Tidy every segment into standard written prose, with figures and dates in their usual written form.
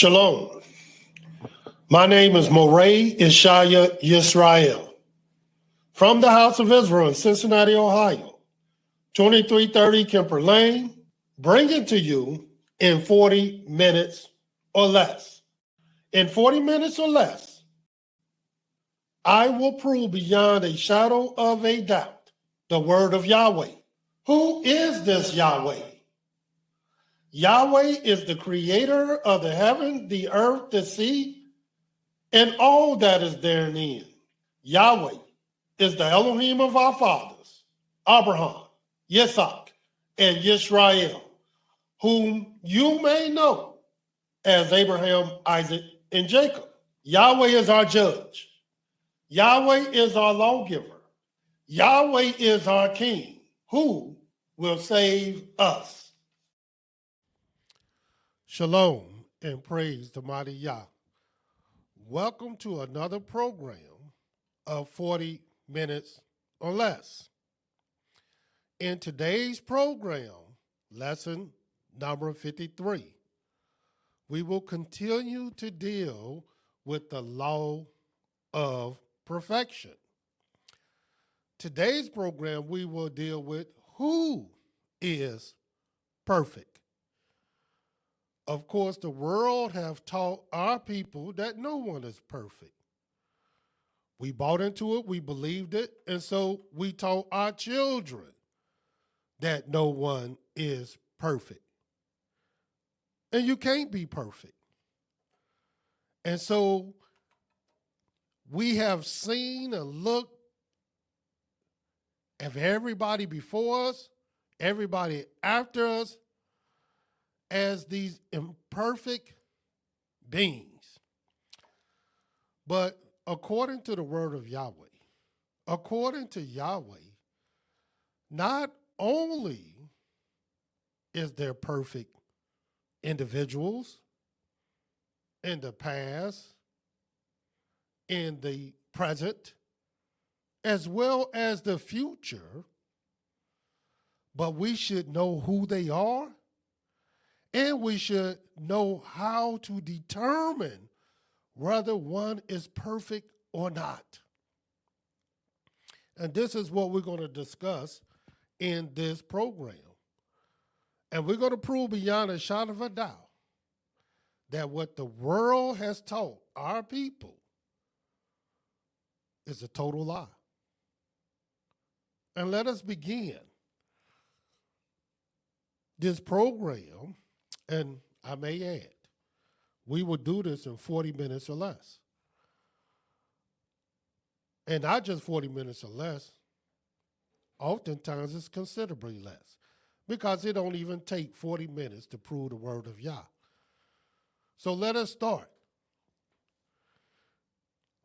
Shalom. My name is Moreh IshiYAH Yisrael from the House of Israel in Cincinnati, Ohio, 2330 Kemper Lane, bringing to you in 40 minutes or less. In 40 minutes or less, I will prove beyond a shadow of a doubt the word of Yahweh. Who is this Yahweh? Yahweh is the creator of the heaven, the earth, the sea, and all that is therein. Yahweh is the Elohim of our fathers, Abraham, Yitzhak, and Yisrael, whom you may know as Abraham, Isaac, and Jacob. Yahweh is our judge. Yahweh is our lawgiver. Yahweh is our king, who will save us. Shalom and praise the mighty Yah. Welcome to another program of 40 minutes or less. In today's program, lesson number 53, we will continue to deal with the law of perfection. Today's program, we will deal with who is perfect. Of course, the world have taught our people that no one is perfect. We bought into it, we believed it, and so we taught our children that no one is perfect. And you can't be perfect. And so we have seen and looked at everybody before us, everybody after us, as these imperfect beings. But according to the word of Yahweh, according to Yahweh, not only is there perfect individuals in the past, in the present, as well as the future, but we should know who they are, and we should know how to determine whether one is perfect or not. And this is what we're going to discuss in this program. And we're going to prove beyond a shadow of a doubt that what the world has taught our people is a total lie. And let us begin this program. And I may add, we will do this in 40 minutes or less. And not just 40 minutes or less, oftentimes it's considerably less, because it don't even take 40 minutes to prove the word of Yah. So let us start.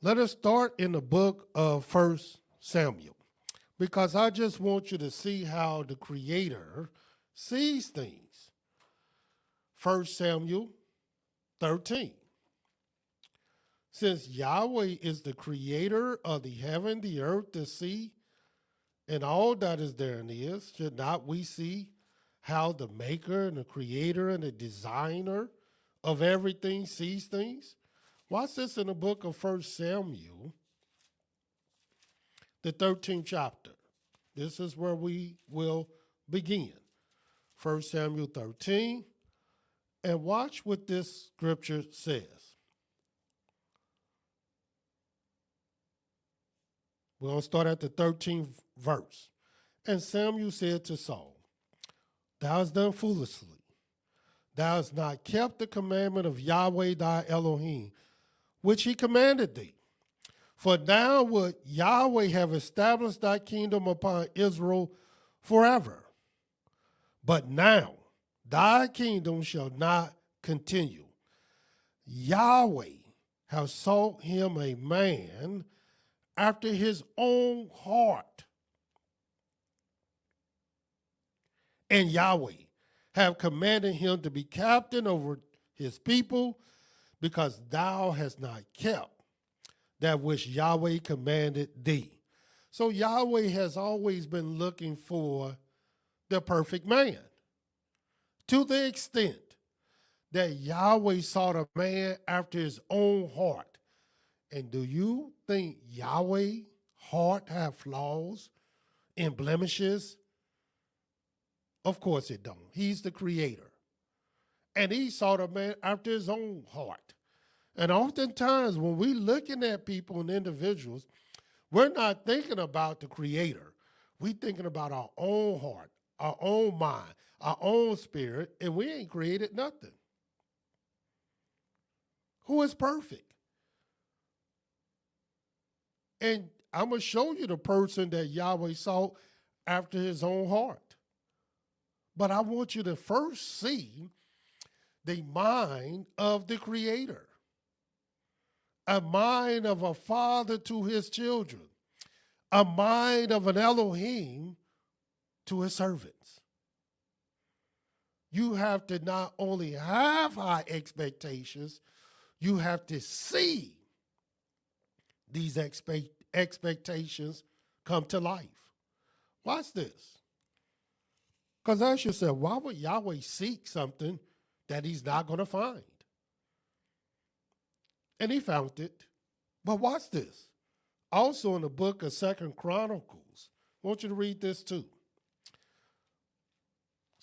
Let us start in the book of 1 Samuel, because I just want you to see how the Creator sees things. 1 Samuel 13. Since Yahweh is the creator of the heaven, the earth, the sea, and all that is therein is, should not we see how the maker and the creator and the designer of everything sees things? Watch this in the book of 1 Samuel, the 13th chapter. This is where we will begin. 1 Samuel 13. And watch what this scripture says. We're going to start at the 13th verse. And Samuel said to Saul, Thou hast done foolishly. Thou hast not kept the commandment of Yahweh thy Elohim, which he commanded thee. For now would Yahweh have established thy kingdom upon Israel forever. But now thy kingdom shall not continue. Yahweh has sought him a man after his own heart. And Yahweh have commanded him to be captain over his people, because thou hast not kept that which Yahweh commanded thee. So Yahweh has always been looking for the perfect man, to the extent that Yahweh sought a man after his own heart. And do you think Yahweh's heart have flaws and blemishes? Of course it don't. He's the creator. And he sought a man after his own heart. And oftentimes when we're looking at people and individuals, we're not thinking about the creator. We're thinking about our own heart, our own mind, our own spirit, and we ain't created nothing. Who is perfect? And I'm going to show you the person that Yahweh sought after his own heart. But I want you to first see the mind of the creator, a mind of a father to his children, a mind of an Elohim to his servants. You have to not only have high expectations, you have to see these expectations come to life. Watch this. Because ask yourself, why would Yahweh seek something that he's not going to find? And he found it. But watch this. Also in the book of 2 Chronicles, I want you to read this too.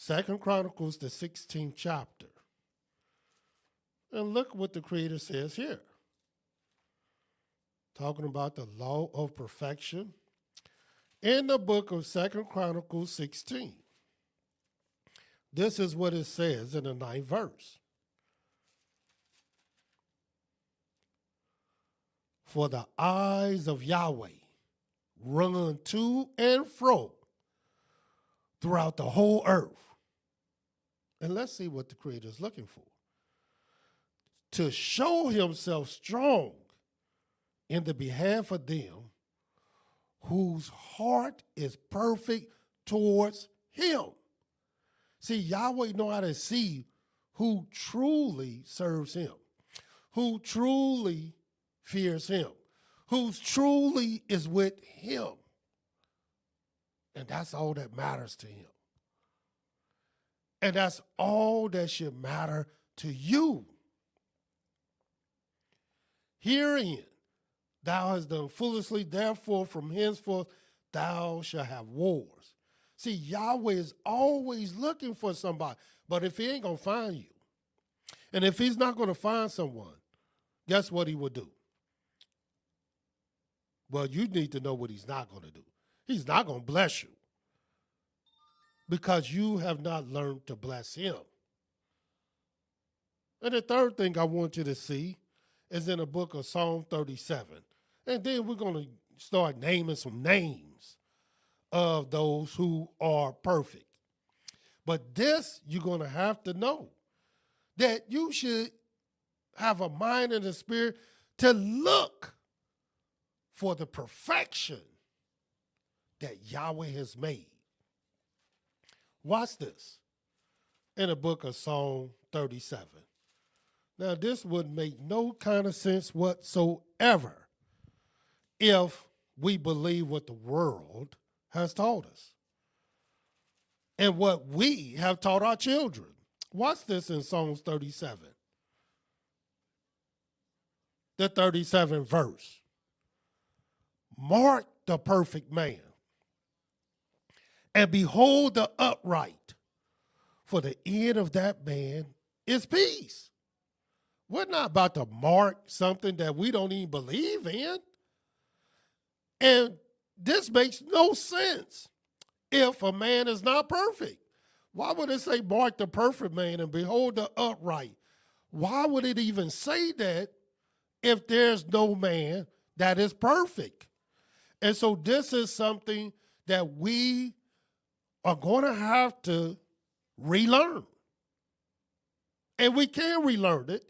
2 Chronicles, the 16th chapter. And look what the Creator says here. Talking about the law of perfection. In the book of 2 Chronicles 16, this is what it says in the 9th verse. For the eyes of Yahweh run to and fro throughout the whole earth. And let's see what the Creator is looking for. To show himself strong in the behalf of them whose heart is perfect towards him. See, Yahweh know how to see who truly serves him, who truly fears him, who truly is with him. And that's all that matters to him. And that's all that should matter to you. Herein, thou hast done foolishly, therefore from henceforth thou shalt have wars. See, Yahweh is always looking for somebody, but if he ain't going to find you, and if he's not going to find someone, guess what he will do? Well, you need to know what he's not going to do. He's not going to bless you because you have not learned to bless him. And the third thing I want you to see is in the book of Psalm 37. And then we're going to start naming some names of those who are perfect. But this, you're going to have to know that you should have a mind and a spirit to look for the perfection that Yahweh has made. Watch this in the book of Psalm 37. Now, this would make no kind of sense whatsoever if we believe what the world has taught us and what we have taught our children. Watch this in Psalms 37, the 37th verse. Mark the perfect man, and behold the upright, for the end of that man is peace. We're not about to mark something that we don't even believe in. And this makes no sense if a man is not perfect. Why would it say mark the perfect man and behold the upright? Why would it even say that if there's no man that is perfect? And so this is something that we are going to have to relearn. And we can relearn it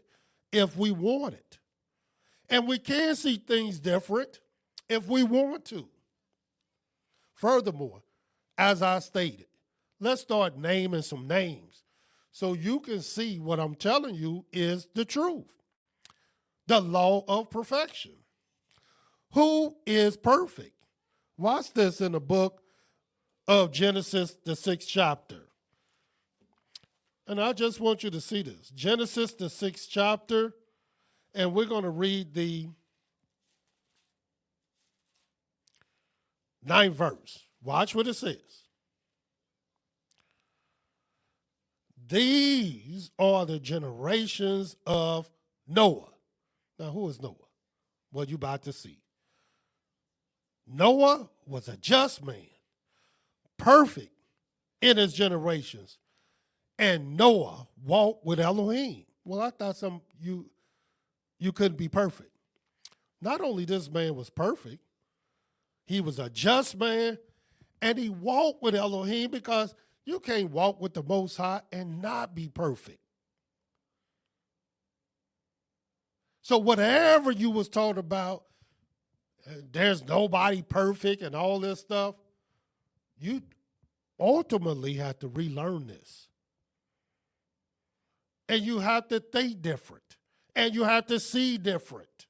if we want it. And we can see things different if we want to. Furthermore, as I stated, let's start naming some names so you can see what I'm telling you is the truth. The law of perfection. Who is perfect? Watch this in the book of Genesis, the 6th chapter. And I just want you to see this. Genesis, the 6th chapter, and we're going to read the 9th verse. Watch what it says. These are the generations of Noah. Now, who is Noah? Well, you're about to see. Noah was a just man, perfect in his generations, and Noah walked with Elohim. Well, I thought you couldn't be perfect. Not only this man was perfect, he was a just man, and he walked with Elohim, because you can't walk with the Most High and not be perfect. So whatever you was taught about, there's nobody perfect and all this stuff, you ultimately have to relearn this. And you have to think different. And you have to see different.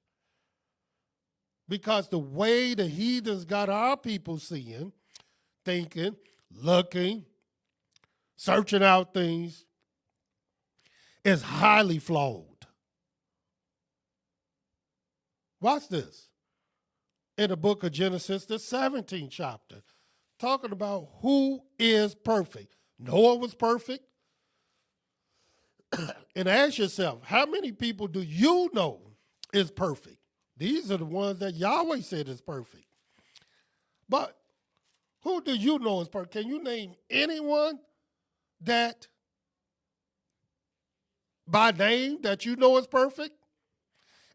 Because the way the heathens got our people seeing, thinking, looking, searching out things is highly flawed. Watch this. In the book of Genesis, the 17th chapter, talking about who is perfect. Noah was perfect. And ask yourself, how many people do you know is perfect? These are the ones that Yahweh said is perfect. But who do you know is perfect? Can you name anyone that by name that you know is perfect?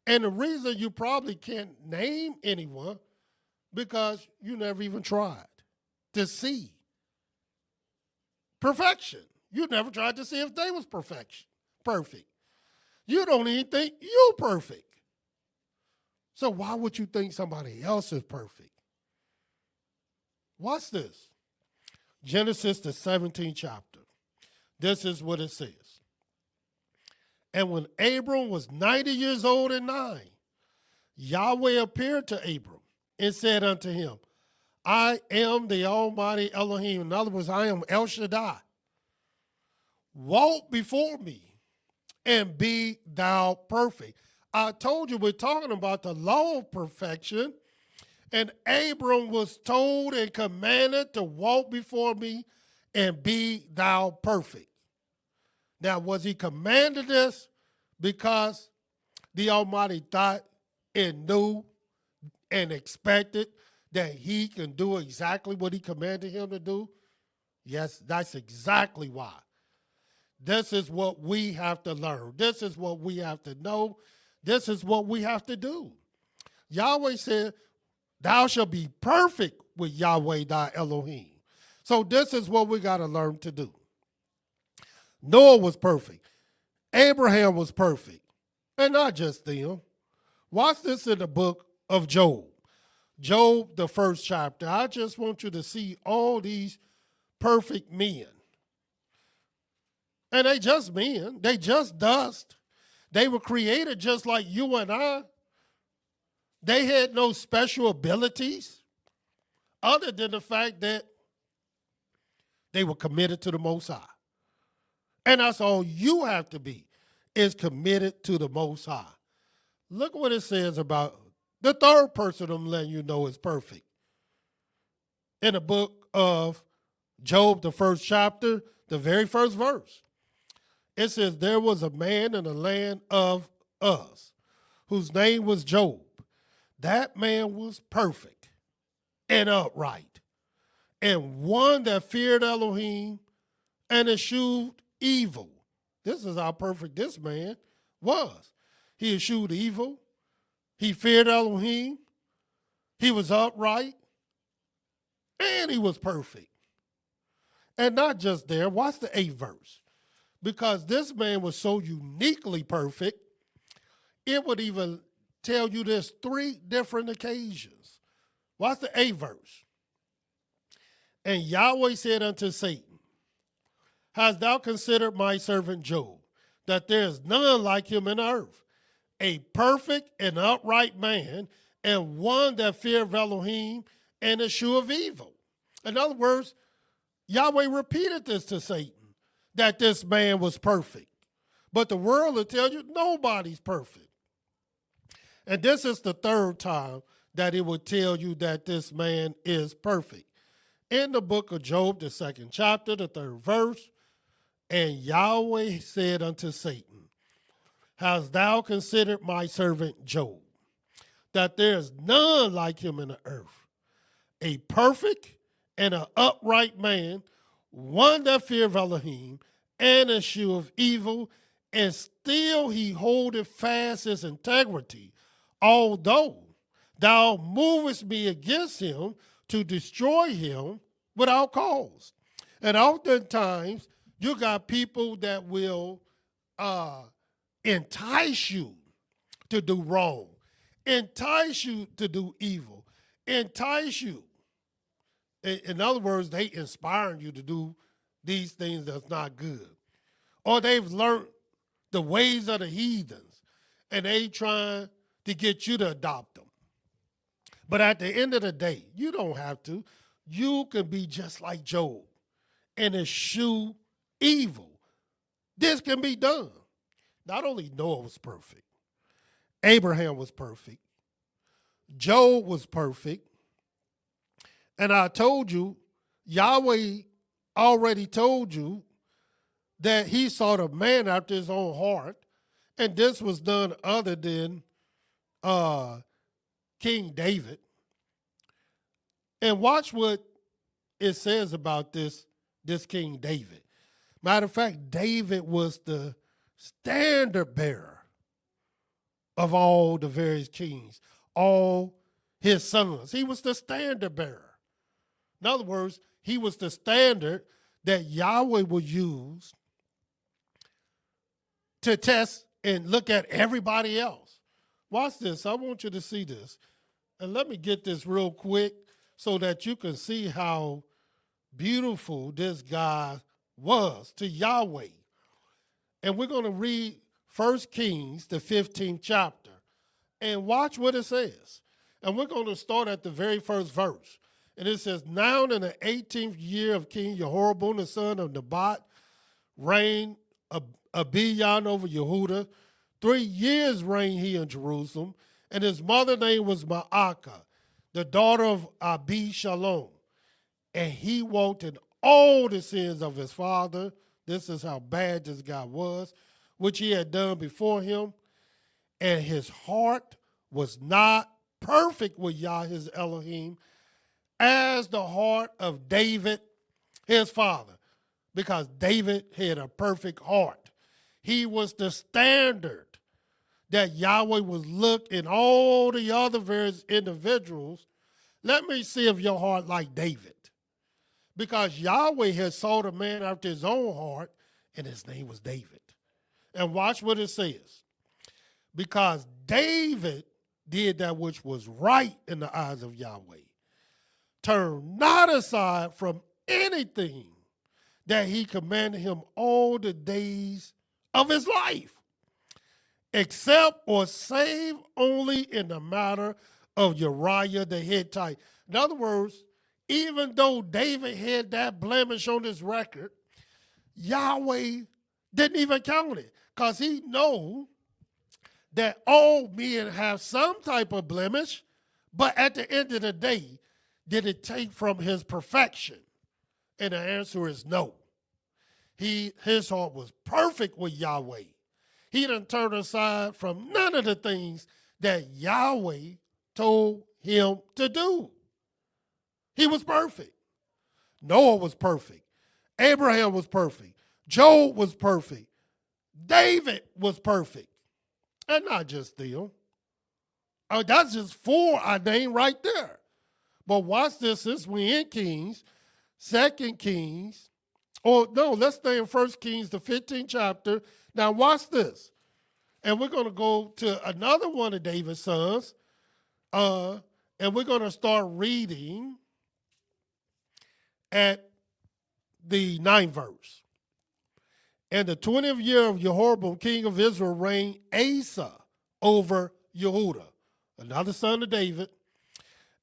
And the reason you probably can't name anyone, because you never even tried to see perfection. You never tried to see if they was perfect. You don't even think you perfect. So why would you think somebody else is perfect? Watch this. Genesis, the 17th chapter. This is what it says. And when Abram was 90 years old and 9, Yahweh appeared to Abram and said unto him, I am the Almighty Elohim. In other words, I am El Shaddai. Walk before me and be thou perfect. I told you we're talking about the law of perfection. And Abram was told and commanded to walk before me and be thou perfect. Now, was he commanded this because the Almighty thought and knew and expected that he can do exactly what he commanded him to do? Yes, that's exactly why. This is what we have to learn. This is what we have to know. This is what we have to do. Yahweh said, thou shalt be perfect with Yahweh thy Elohim. So this is what we got to learn to do. Noah was perfect. Abraham was perfect. And not just them. Watch this in the book of Job. Job, the 1st chapter. I just want you to see all these perfect men. And they just men. They just dust. They were created just like you and I. They had no special abilities other than the fact that they were committed to the Most High. And that's all you have to be, is committed to the Most High. Look what it says about the third person I'm letting you know is perfect. In the book of Job, the 1st chapter, the very 1st verse. It says, there was a man in the land of Uz, whose name was Job. That man was perfect and upright, and one that feared Elohim and eschewed evil. This is how perfect this man was. He eschewed evil. He feared Elohim. He was upright. And he was perfect. And not just there. Watch the 8th verse. Because this man was so uniquely perfect, it would even tell you there's 3 different occasions. Watch the 8th verse. And Yahweh said unto Satan, hast thou considered my servant Job, that there is none like him in earth, a perfect and upright man, and one that feareth Elohim and eschew of evil? In other words, Yahweh repeated this to Satan. that this man was perfect. But the world will tell you nobody's perfect. And this is the third time that it will tell you that this man is perfect. In the book of Job, the second chapter, the third verse, and Yahweh said unto Satan, hast thou considered my servant Job, that there is none like him in the earth, a perfect and an upright man, one that feareth Elohim, and escheweth evil, and still he holdeth fast his integrity, although thou movest me against him to destroy him without cause. And oftentimes, you got people that will entice you to do wrong, entice you to do evil, entice you. In other words, they inspiring you to do these things that's not good. Or they've learned the ways of the heathens, and they trying to get you to adopt them. But at the end of the day, you don't have to. You can be just like Job and eschew evil. This can be done. Not only Noah was perfect, Abraham was perfect, Job was perfect, and I told you, Yahweh already told you that he sought a man after his own heart, and this was none other than King David. And watch what it says about this King David. Matter of fact, David was the standard bearer of all the various kings, all his sons. He was the standard bearer. In other words, he was the standard that Yahweh would use to test and look at everybody else. Watch this. I want you to see this. And let me get this real quick so that you can see how beautiful this guy was to Yahweh. And we're going to read 1 Kings, the 15th chapter, and watch what it says. And we're going to start at the very first verse. And it says, now in the 18th year of King Jehoram, the son of Nebat, reigned Abijah over Yehudah. 3 years reigned he in Jerusalem, and his mother's name was Maacah, the daughter of Abi Shalom. And he walked in all the sins of his father. This is how bad this guy was, which he had done before him. And his heart was not perfect with Yah, his Elohim, as the heart of David, his father, because David had a perfect heart. He was the standard that Yahweh would look in all the other various individuals. Let me see if your heart like David. Because Yahweh had sought a man after his own heart, and his name was David. And watch what it says. Because David did that which was right in the eyes of Yahweh. Turn not aside from anything that he commanded him all the days of his life, except or save only in the matter of Uriah the Hittite. In other words, even though David had that blemish on his record, Yahweh didn't even count it, because he knew that all men have some type of blemish, but at the end of the day, did it take from his perfection? And the answer is no. His heart was perfect with Yahweh. He didn't turn aside from none of the things that Yahweh told him to do. He was perfect. Noah was perfect. Abraham was perfect. Job was perfect. David was perfect. And not just them. That's just 4 I named right there. But watch this, since we're in Kings, 2 Kings, let's stay in 1 Kings, the 15th chapter. Now watch this. And we're going to go to another one of David's sons, and we're going to start reading at the 9th verse. And the 20th year of Jehoram, king of Israel, reigned Asa over Yehudah, another son of David.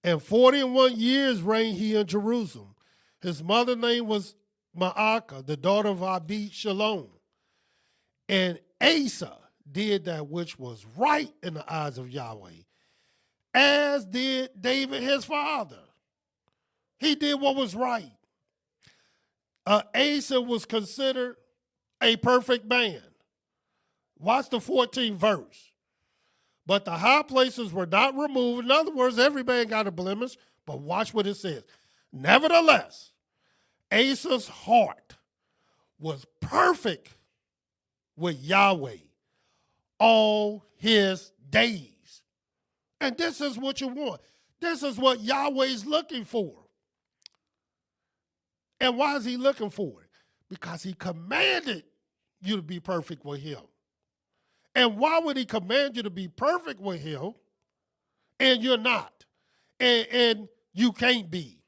And 41 years reigned he in Jerusalem. His mother's name was Maacah, the daughter of Abi Shalom. And Asa did that which was right in the eyes of Yahweh, as did David his father. He did what was right. Asa was considered a perfect man. Watch the 14th verse. But the high places were not removed. In other words, every man got a blemish, but watch what it says. Nevertheless, Asa's heart was perfect with Yahweh all his days. And this is what you want. This is what Yahweh's looking for. And why is he looking for it? Because he commanded you to be perfect with him. And why would he command you to be perfect with him and you're not? And you can't be.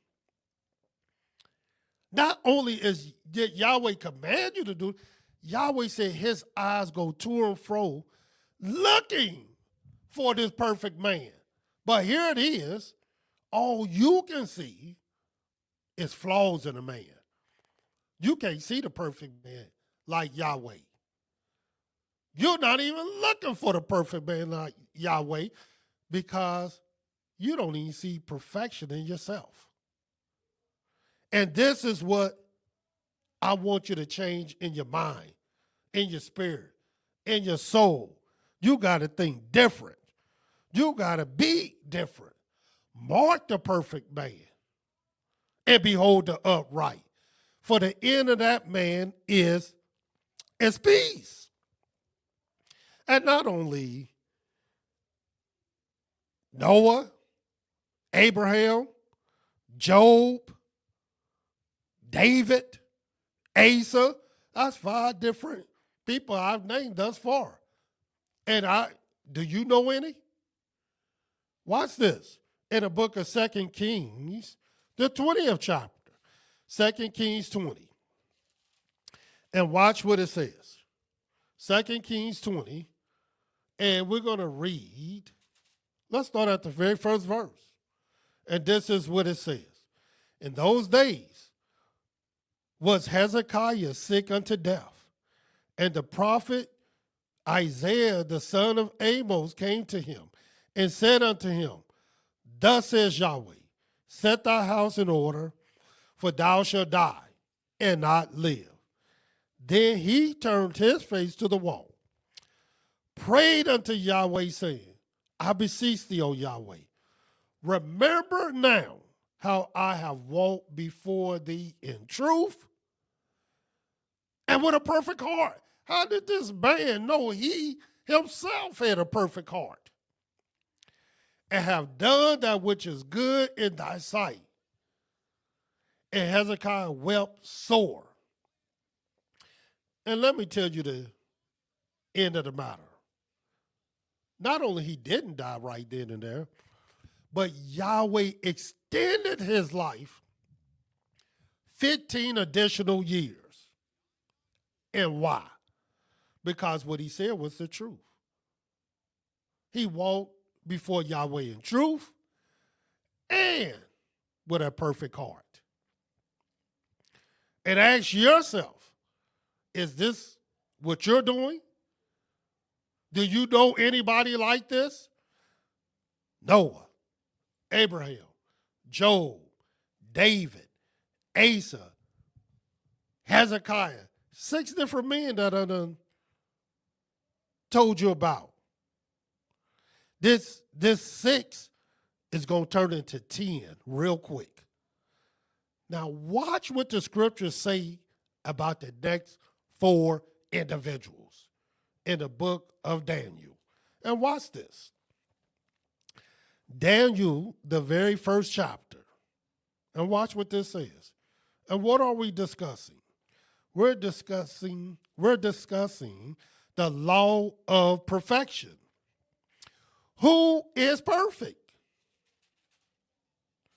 Not only did Yahweh command you to do it, Yahweh said his eyes go to and fro looking for this perfect man. But here it is. All you can see is flaws in a man. You can't see the perfect man like Yahweh. You're not even looking for the perfect man like Yahweh because you don't even see perfection in yourself. And this is what I want you to change in your mind, in your spirit, in your soul. You got to think different. You got to be different. Mark the perfect man and behold the upright. For the end of that man is peace. And not only Noah, Abraham, Job, David, Asa, that's 5 different people I've named thus far. And do you know any? Watch this. In the book of 2 Kings, the 20th chapter, 2 Kings 20. And watch what it says. 2 Kings 20, and we're going to read. Let's start at the very first verse. And this is what it says. In those days was Hezekiah sick unto death, and the prophet Isaiah, the son of Amos, came to him and said unto him, Thus says Yahweh, set thy house in order, for thou shalt die and not live. Then he turned his face to the wall, prayed unto Yahweh, saying, I beseech thee, O Yahweh, remember now how I have walked before thee in truth and with a perfect heart. How did this man know he himself had a perfect heart? And have done that which is good in thy sight. And Hezekiah wept sore. And let me tell you the end of the matter. Not only he didn't die right then and there, but Yahweh extended his life 15 additional years. And why? Because what he said was the truth. He walked before Yahweh in truth and with a perfect heart. And ask yourself, is this what you're doing? Do you know anybody like this? Noah, Abraham, Job, David, Asa, Hezekiah, 6 different men that I done told you about. This 6 is going to turn into 10 real quick. Now watch what the scriptures say about the next 4 individuals in the book of Daniel. And watch this. Daniel, the very first chapter. And watch what this says. And what are we discussing? We're discussing the law of perfection. Who is perfect?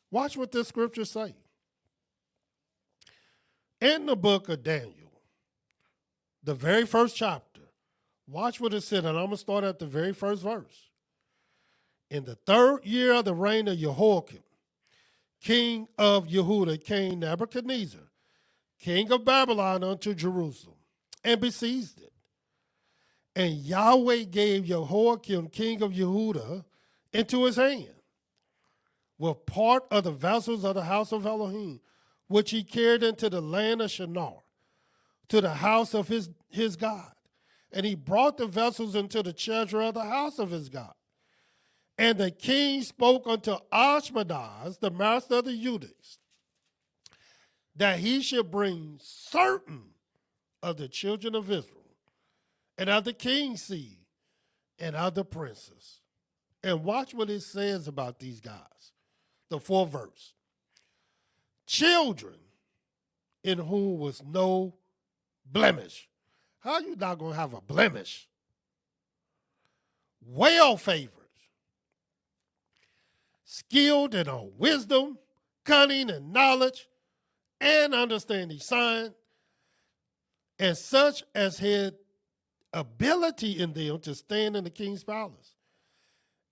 Watch what this scripture say. In the book of Daniel, the very first chapter, watch what it said, and I'm going to start at the very first verse. In the 3rd year of the reign of Jehoiakim, king of Yehudah, King Nebuchadnezzar, king of Babylon, unto Jerusalem, and besieged it. And Yahweh gave Jehoiakim, king of Yehudah, into his hand, with part of the vessels of the house of Elohim, which he carried into the land of Shinar, to the house of his God. And he brought the vessels into the treasury of the house of his God. And the king spoke unto Ashpenaz, the master of the eunuchs, that he should bring certain of the children of Israel, and of the king's seed, and of the princes. And watch what it says about these guys. The 4th verse. Children in whom was no blemish. How are you not going to have a blemish? Well favored, skilled in all wisdom, cunning and knowledge, and understanding science, and such as had ability in them to stand in the king's palace,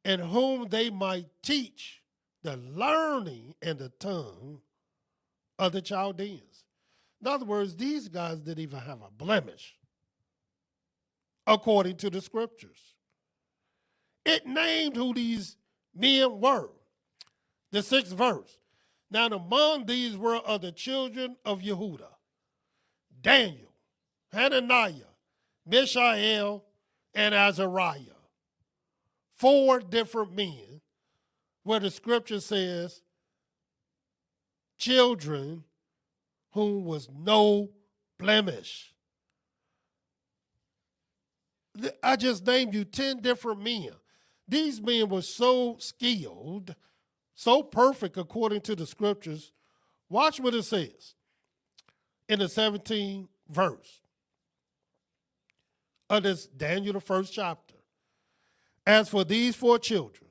and whom they might teach the learning and the tongue of the Chaldeans. In other words, these guys didn't even have a blemish, according to the scriptures. It named who these men were. The 6th verse. Now among these were of the children of Yehudah, Daniel, Hananiah, Mishael, and Azariah. 4 different men, where the scripture says, children whom was no blemish. I just named you 10 different men. These men were so skilled, so perfect according to the scriptures. Watch what it says in the 17th verse of this Daniel, the 1st chapter. As for these 4 children,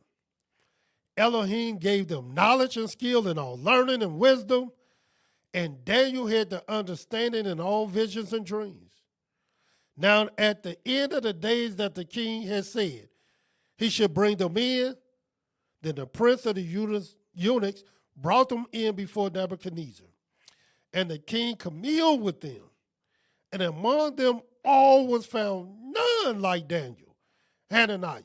Elohim gave them knowledge and skill in all learning and wisdom, and Daniel had the understanding in all visions and dreams. Now at the end of the days that the king had said he should bring them in, then the prince of the eunuchs brought them in before Nebuchadnezzar. And the king communed with them, and among them all was found none like Daniel, Hananiah,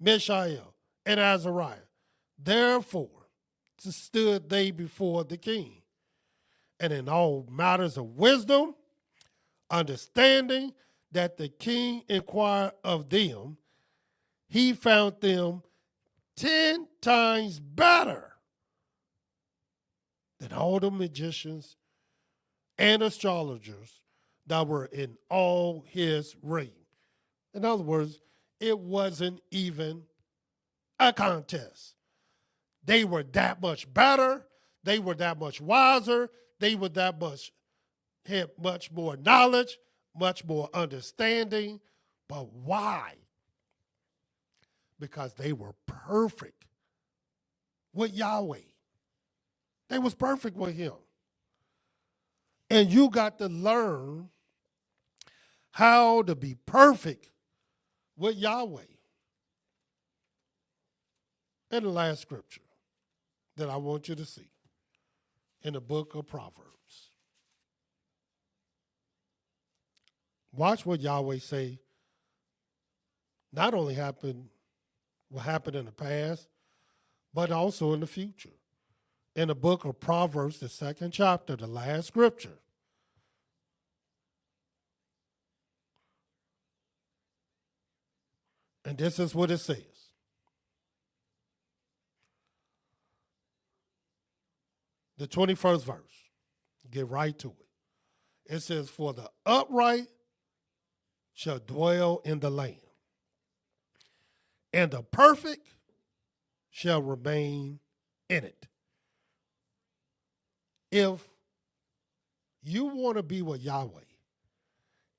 Mishael, and Azariah. Therefore stood they before the king. And in all matters of wisdom, understanding that the king inquired of them, he found them 10 times better than all the magicians and astrologers that were in all his reign. In other words, it wasn't even a contest. They were that much better. They were that much wiser. They were that much, had much more knowledge, much more understanding. But why? Because they were perfect with Yahweh. They was perfect with him. And you got to learn how to be perfect with Yahweh. And the last scripture that I want you to see in the book of Proverbs. Watch what Yahweh say not only will happen in the past, but also in the future. In the book of Proverbs, the 2nd chapter, the last scripture. And this is what it says. The 21st verse. Get right to it. It says, for the upright shall dwell in the land, and the perfect shall remain in it. If you want to be with Yahweh,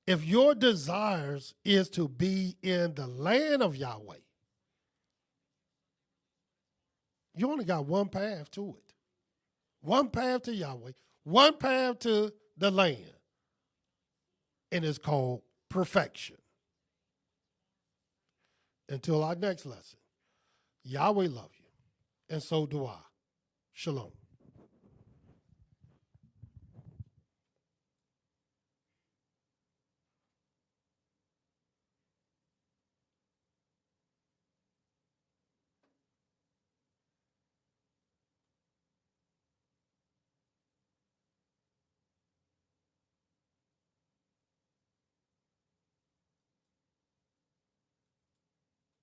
if your desires is to be in the land of Yahweh, you only got one path to it. One path to Yahweh, one path to the land, and it's called perfection. Until our next lesson, Yahweh love you, and so do I. Shalom.